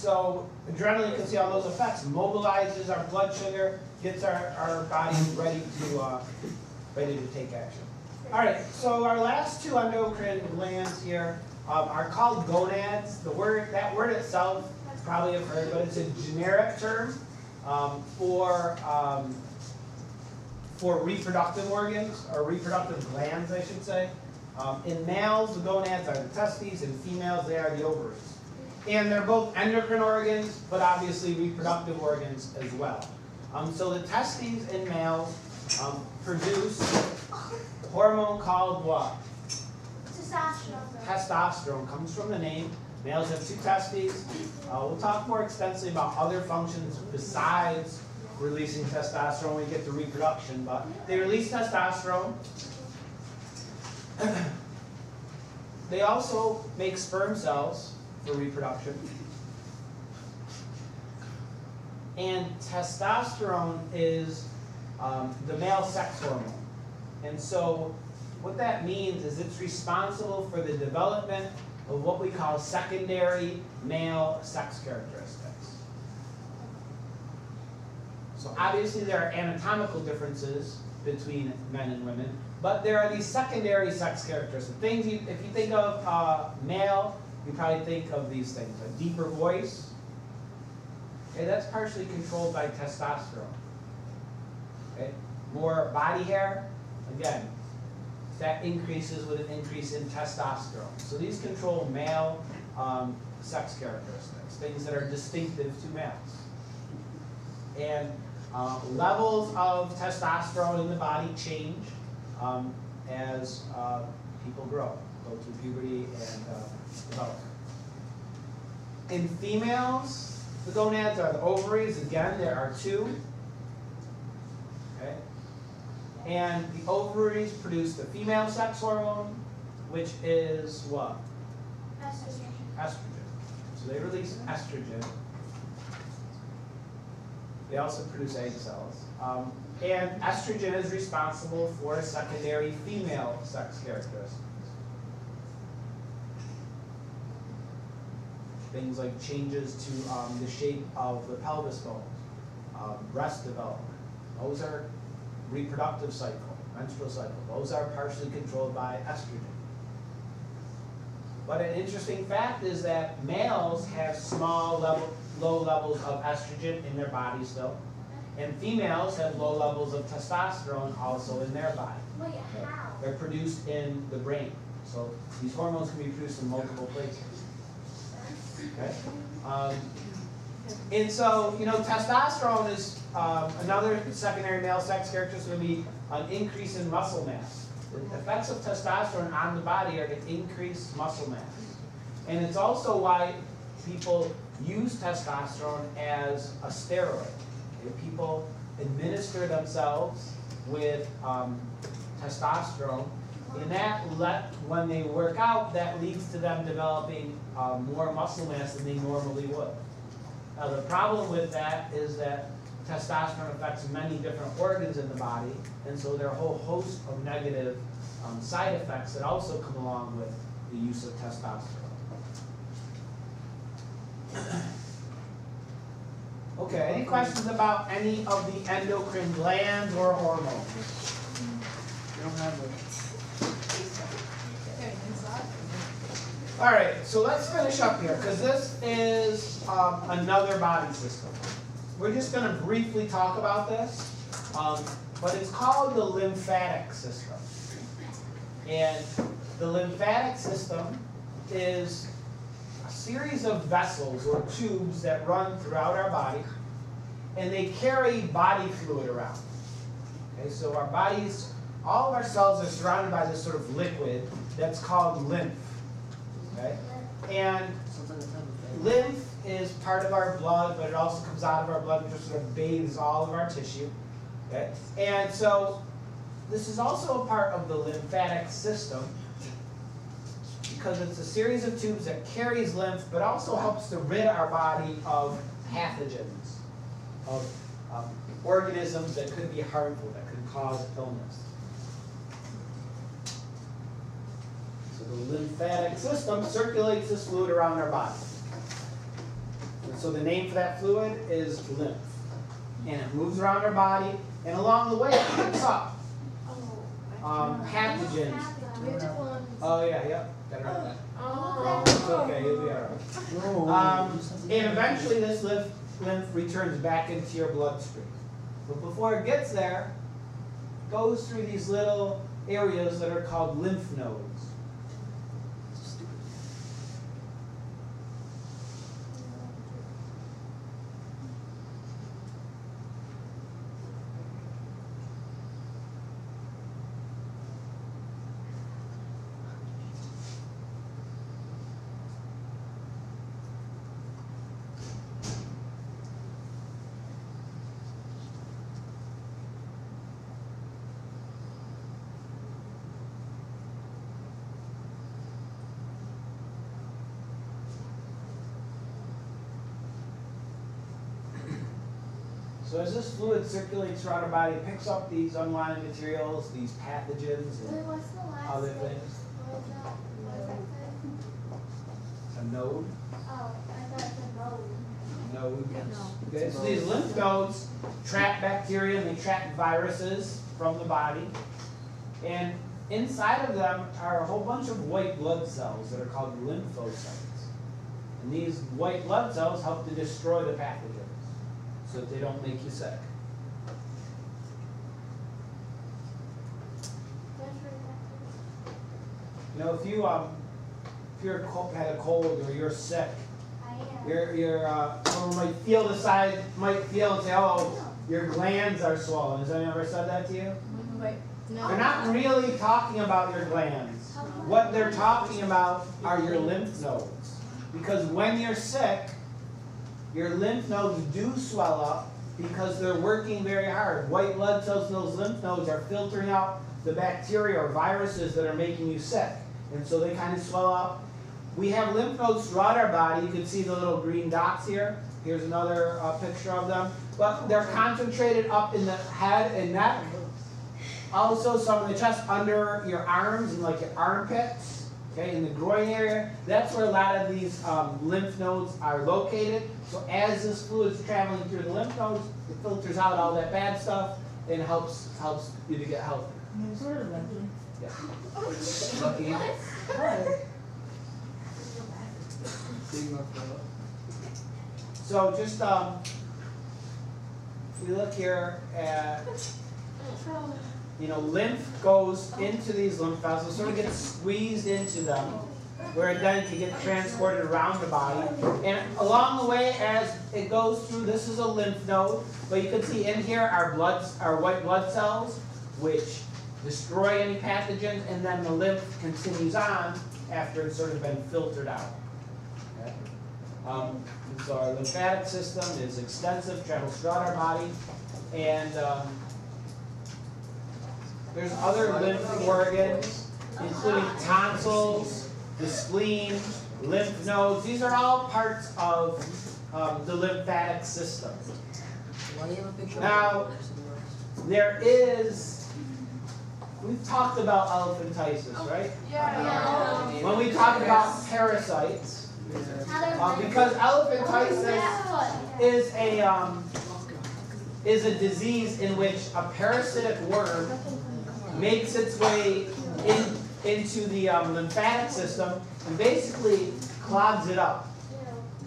So adrenaline, you can see all those effects, mobilizes our blood sugar, gets our body ready to take action. All right, so our last two endocrine glands here are called gonads. That word itself, probably have heard, but it's a generic term for reproductive organs, or reproductive glands, I should say. In males, the gonads are the testes, and females, they are the ovaries. And they're both endocrine organs, but obviously reproductive organs as well. So the testes in males produce a hormone called what? Testosterone. Testosterone comes from the name. Males have two testes. We'll talk more extensively about other functions besides releasing testosterone when we get to reproduction, but they release testosterone. They also make sperm cells for reproduction. And testosterone is the male sex hormone. And so what that means is it's responsible for the development of what we call secondary male sex characteristics. So obviously there are anatomical differences between men and women, but there are these secondary sex characteristics. Things if you think of male, you probably think of these things: a deeper voice. Okay, that's partially controlled by testosterone. Okay, more body hair. Again, that increases with an increase in testosterone. So these control male sex characteristics, things that are distinctive to males. And levels of testosterone in the body change as people go through puberty and development. In females, the gonads are the ovaries. Again, there are two. Okay? And the ovaries produce the female sex hormone, which is what? Estrogen. So they release estrogen. They also produce egg cells. And estrogen is responsible for secondary female sex characteristics. Things like changes to the shape of the pelvis bone, breast development. Those are reproductive cycle, menstrual cycle. Those are partially controlled by estrogen. But an interesting fact is that males have low levels of estrogen in their body still, and females have low levels of testosterone also in their body. Wait, how? They're produced in the brain. So these hormones can be produced in multiple places. Okay? And so, testosterone is another secondary male sex characteristic would be an increase in muscle mass. The effects of testosterone on the body are to increase muscle mass. And it's also why people use testosterone as a steroid. Okay? People administer themselves with testosterone, and when they work out, that leads to them developing more muscle mass than they normally would. Now the problem with that is that testosterone affects many different organs in the body, and so there are a whole host of negative side effects that also come along with the use of testosterone. Okay, any questions about any of the endocrine glands or hormones? You don't have the... All right, so let's finish up here, because this is another body system. We're just going to briefly talk about this, but it's called the lymphatic system. And the lymphatic system is a series of vessels or tubes that run throughout our body, and they carry body fluid around. Okay, so our bodies, all of our cells are surrounded by this sort of liquid that's called lymph. Okay? And lymph is part of our blood, but it also comes out of our blood and just sort of bathes all of our tissue. Okay? And so this is also a part of the lymphatic system because it's a series of tubes that carries lymph, but also helps to rid our body of pathogens, of organisms that could be harmful, that could cause illness. So the lymphatic system circulates this fluid around our body. And so the name for that fluid is lymph. And it moves around our body, and along the way it picks up pathogens. Oh yeah, yep. Gotta write that. It's okay, you'll be alright. And eventually this lymph returns back into your bloodstream. But before it gets there, it goes through these little areas that are called lymph nodes. So as this fluid circulates throughout our body, it picks up these unwanted materials, these pathogens, and What's the last other thing? things. What is that A thing? node. Oh, I thought the node. Node. Okay, so these lymph nodes trap bacteria and they trap viruses from the body. And inside of them are a whole bunch of white blood cells that are called lymphocytes. And these white blood cells help to destroy the pathogens so that they don't make you sick. You know, if you're had a cold or you're sick, I am. someone might feel and say, oh, your glands are swollen. Has anyone ever said that to you? Wait, no. They're not really talking about your glands. What they're talking about are your lymph nodes. Because when you're sick, your lymph nodes do swell up because they're working very hard. White blood cells in those lymph nodes are filtering out the bacteria or viruses that are making you sick. And so they kind of swell up. We have lymph nodes throughout our body. You can see the little green dots here. Here's another picture of them. But they're concentrated up in the head and neck. Also some in the chest, under your arms and like your armpits. Okay, in the groin area, that's where a lot of these lymph nodes are located. So as this fluid is traveling through the lymph nodes, it filters out all that bad stuff and helps you to get healthy. Yeah. Lucky. So just we look here at, lymph goes into these lymph vessels, sort of gets squeezed into them, where it then can get transported around the body. And along the way, as it goes through, this is a lymph node, but you can see in here are white blood cells, which destroy any pathogens, and then the lymph continues on after it's sort of been filtered out. Okay? And so our lymphatic system is extensive, travels throughout our body, and there's other lymph organs, including tonsils, the spleen, lymph nodes. These are all parts of the lymphatic system. Now, we've talked about elephantiasis, right? Yeah. When we talk about parasites, because elephantiasis is a disease in which a parasitic worm makes its way into the lymphatic system and basically clogs it up,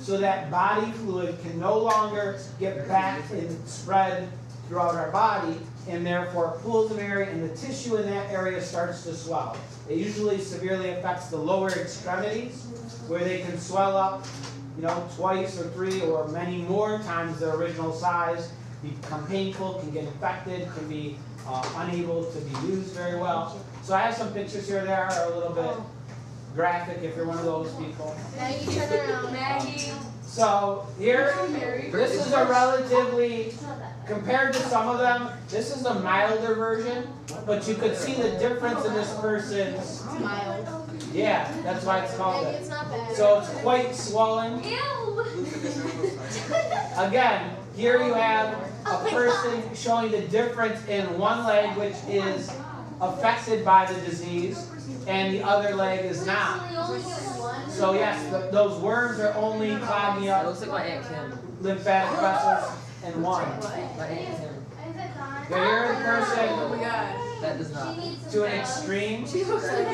so that body fluid can no longer get back and spread throughout our body, and therefore pools of area, and the tissue in that area starts to swell. It usually severely affects the lower extremities, where they can swell up, twice or three or many more times their original size, become painful, can get infected, can be unable to be used very well. So I have some pictures here that are a little bit graphic if you're one of those people. Maggie, turn around. Maggie. So here, this is a relatively, compared to some of them, this is a milder version, but you could see the difference in this person's. Mild. Yeah, that's why it's called Maggie, it. it's not bad. So it's quite swollen. Again, here you have a person showing the difference in one leg, which is affected by the disease, and the other leg is not. So yes, those worms are only clogging That up looks like my Aunt Kim. lymphatic vessels in one. My Aunt Kim. Is it gone? But you're the Oh my person god. That does She not. needs some to an love. extreme, She looks like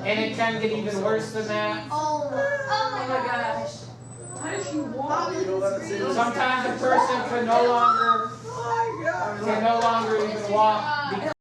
and it can get even worse than that. Oh my gosh. How did she walk? You don't let it sit. Sometimes a person can no longer Oh my God. even walk because